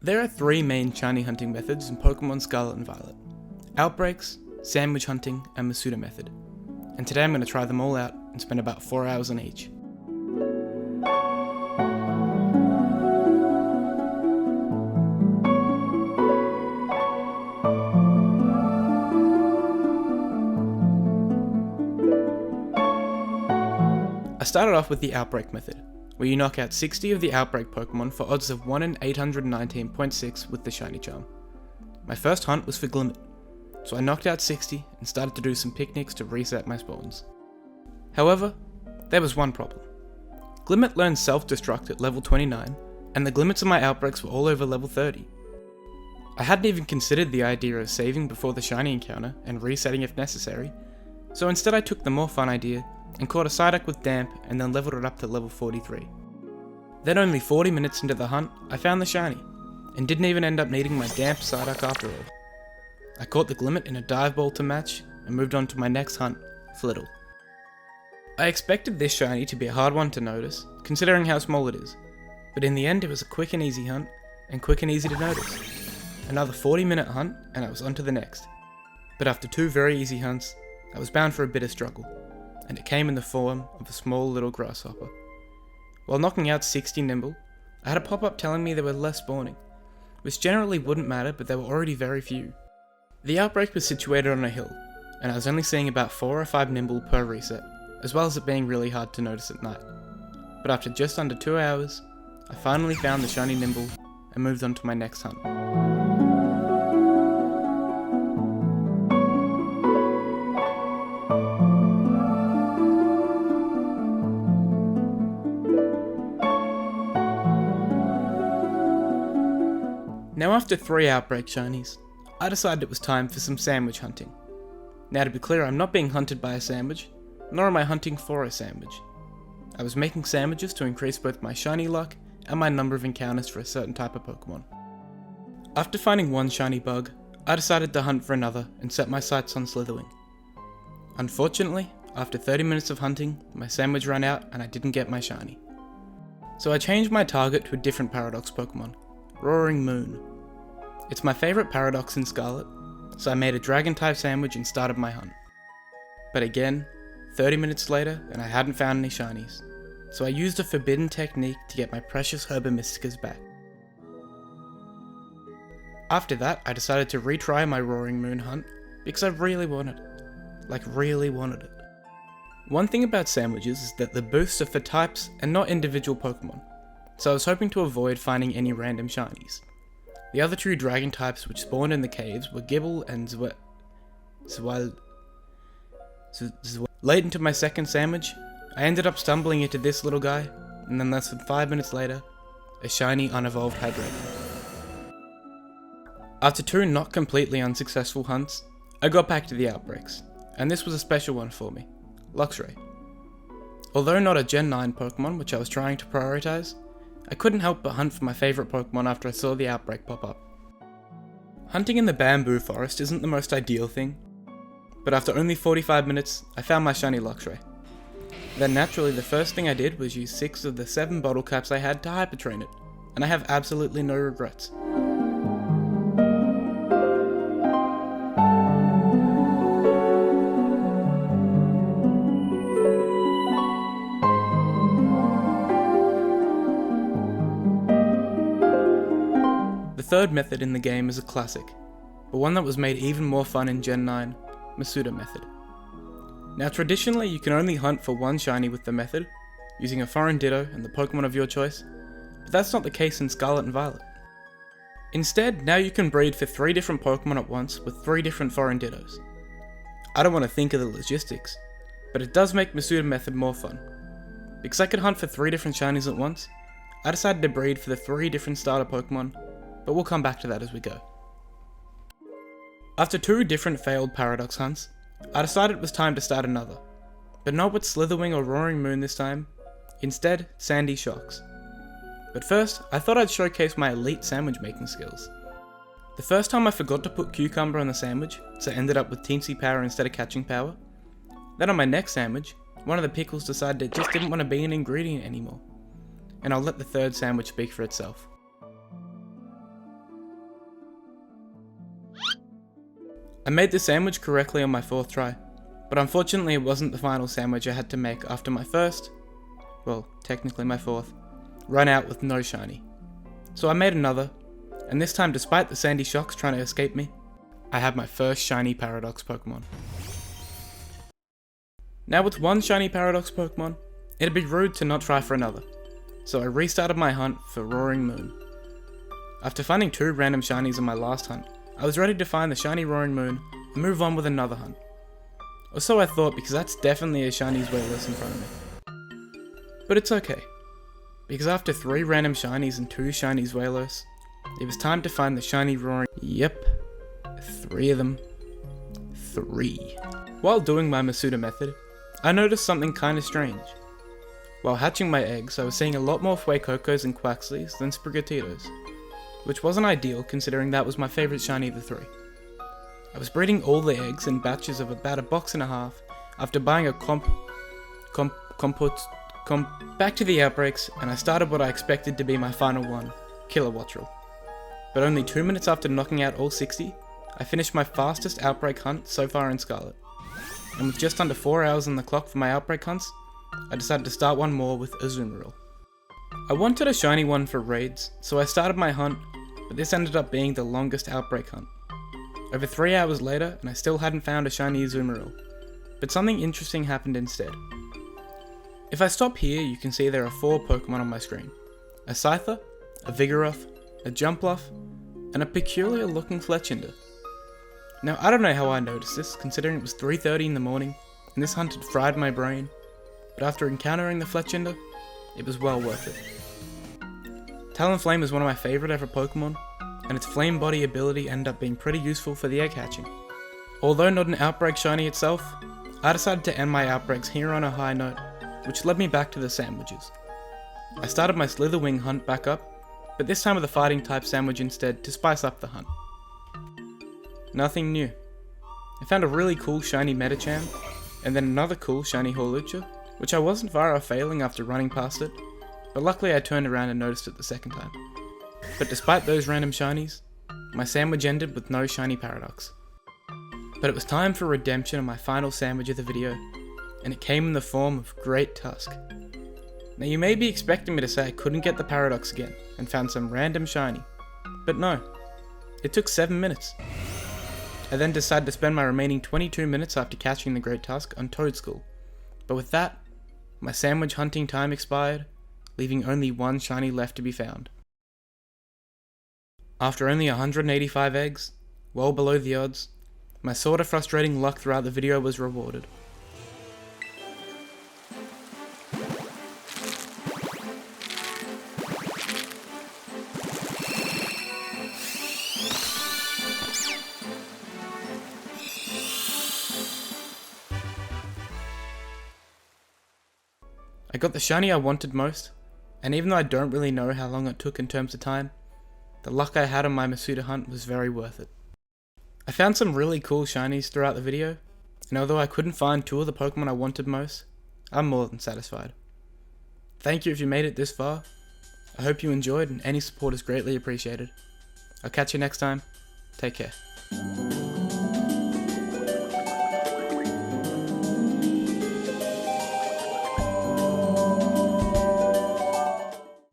There are three main shiny hunting methods in Pokemon Scarlet and Violet: Outbreaks, Sandwich Hunting, and Masuda Method. And today I'm going to try them all out and spend about 4 hours on each. I started off with the Outbreak method, where you knock out 60 of the Outbreak Pokemon for odds of 1 in 819.6 with the Shiny Charm. My first hunt was for Glimmet, so I knocked out 60 and started to do some picnics to reset my spawns. However, there was one problem. Glimmet learned Self-Destruct at level 29, and the Glimmets in my Outbreaks were all over level 30. I hadn't even considered the idea of saving before the Shiny encounter and resetting if necessary, so instead I took the more fun idea and caught a Psyduck with Damp and then leveled it up to level 43. Then only 40 minutes into the hunt, I found the Shiny, and didn't even end up needing my Damp Psyduck after all. I caught the Glimmet in a dive ball to match, and moved on to my next hunt, Flittle. I expected this Shiny to be a hard one to notice, considering how small it is, but in the end it was a quick and easy hunt, and quick and easy to notice. Another 40-minute hunt, and I was on to the next. But after 2 very easy hunts, I was bound for a bit of struggle, and it came in the form of a small little grasshopper. While knocking out 60 Nimble, I had a pop-up telling me there were less spawning, which generally wouldn't matter, but there were already very few. The outbreak was situated on a hill, and I was only seeing about 4 or 5 Nimble per reset, as well as it being really hard to notice at night. But after just under 2 hours, I finally found the shiny Nimble and moved on to my next hunt. Now after 3 Outbreak Shinies, I decided it was time for some sandwich hunting. Now to be clear, I'm not being hunted by a sandwich, nor am I hunting for a sandwich. I was making sandwiches to increase both my shiny luck and my number of encounters for a certain type of Pokemon. After finding one shiny bug, I decided to hunt for another and set my sights on Slitherwing. Unfortunately, after 30 minutes of hunting, my sandwich ran out and I didn't get my shiny. So I changed my target to a different Paradox Pokemon, Roaring Moon. It's my favourite Paradox in Scarlet, so I made a Dragon-type sandwich and started my hunt. But again, 30 minutes later and I hadn't found any shinies, so I used a forbidden technique to get my precious Herbamisticas back. After that, I decided to retry my Roaring Moon hunt because I really wanted it. Really wanted it. One thing about sandwiches is that the boosts are for types and not individual Pokemon, so I was hoping to avoid finding any random shinies. The other 2 dragon types which spawned in the caves were Gibble and Zwal. Late into my second sandwich, I ended up stumbling into this little guy, and then less than 5 minutes later, a shiny unevolved Hydreigon. After 2 not completely unsuccessful hunts, I got back to the Outbreaks, and this was a special one for me, Luxray. Although not a Gen 9 Pokemon which I was trying to prioritize, I couldn't help but hunt for my favourite Pokemon after I saw the Outbreak pop up. Hunting in the bamboo forest isn't the most ideal thing, but after only 45 minutes, I found my shiny Luxray. Then naturally the first thing I did was use 6 of the 7 bottle caps I had to Hyper Train it, and I have absolutely no regrets. The third method in the game is a classic, but one that was made even more fun in Gen 9, Masuda Method. Now traditionally you can only hunt for 1 shiny with the method, using a foreign Ditto and the Pokemon of your choice, but that's not the case in Scarlet and Violet. Instead, now you can breed for 3 different Pokemon at once with 3 different foreign Dittos. I don't want to think of the logistics, but it does make Masuda Method more fun. Because I could hunt for 3 different shinies at once, I decided to breed for the 3 different starter Pokemon, but we'll come back to that as we go. After 2 different failed Paradox hunts, I decided it was time to start another, but not with Slitherwing or Roaring Moon this time, instead Sandy Shocks. But first, I thought I'd showcase my elite sandwich making skills. The first time I forgot to put Cucumber on the sandwich, so I ended up with Teensy Power instead of Catching Power. Then on my next sandwich, one of the pickles decided it just didn't want to be an ingredient anymore, and I'll let the third sandwich speak for itself. I made the sandwich correctly on my 4th try, but unfortunately it wasn't the final sandwich I had to make after my first, well, technically my 4th, run out with no shiny. So I made another, and this time despite the sandy shocks trying to escape me, I had my first shiny Paradox Pokemon. Now with one shiny Paradox Pokemon, it'd be rude to not try for another, so I restarted my hunt for Roaring Moon. After finding 2 random shinies on my last hunt, I was ready to find the shiny Roaring Moon and move on with another hunt. Or so I thought, because that's definitely a shiny Zweilous in front of me. But it's okay, because after 3 random shinies and 2 shiny Zweilous, it was time to find the shiny Roaring. Yep, 3 of them. 3. While doing my Masuda method, I noticed something kinda strange. While hatching my eggs, I was seeing a lot more Fuecocos and Quaxleys than Sprigatititos, which wasn't ideal considering that was my favourite shiny of the 3. I was breeding all the eggs in batches of about a box and a half after buying a back to the outbreaks, and I started what I expected to be my final one, Kilowattrel. But only 2 minutes after knocking out all 60, I finished my fastest outbreak hunt so far in Scarlet. And with just under 4 hours on the clock for my outbreak hunts, I decided to start one more with Azumarill. I wanted a shiny one for raids, so I started my hunt, but this ended up being the longest outbreak hunt. Over 3 hours later, and I still hadn't found a shiny Azumarill, but something interesting happened instead. If I stop here, you can see there are 4 Pokemon on my screen. A Scyther, a Vigoroth, a Jumpluff, and a peculiar looking Fletchinder. Now I don't know how I noticed this, considering it was 3:30 in the morning, and this hunt had fried my brain, but after encountering the Fletchinder, it was well worth it. Talonflame is one of my favourite ever Pokemon, and its Flame Body ability ended up being pretty useful for the egg hatching. Although not an Outbreak shiny itself, I decided to end my Outbreaks here on a high note, which led me back to the sandwiches. I started my Slitherwing hunt back up, but this time with a fighting type sandwich instead to spice up the hunt. Nothing new. I found a really cool shiny Medicham, and then another cool shiny Hawlucha, which I wasn't far off failing after running past it, but luckily I turned around and noticed it the second time. But despite those random shinies, my sandwich ended with no shiny Paradox. But it was time for redemption on my final sandwich of the video, and it came in the form of Great Tusk. Now you may be expecting me to say I couldn't get the Paradox again, and found some random shiny, but no, it took 7 minutes. I then decided to spend my remaining 22 minutes after catching the Great Tusk on Toadskull, but with that, my sandwich hunting time expired, leaving only 1 shiny left to be found. After only 185 eggs, well below the odds, my sorta frustrating luck throughout the video was rewarded. I got the shiny I wanted most, and even though I don't really know how long it took in terms of time, the luck I had on my Masuda hunt was very worth it. I found some really cool shinies throughout the video, and although I couldn't find 2 of the Pokemon I wanted most, I'm more than satisfied. Thank you if you made it this far. I hope you enjoyed, and any support is greatly appreciated. I'll catch you next time. Take care.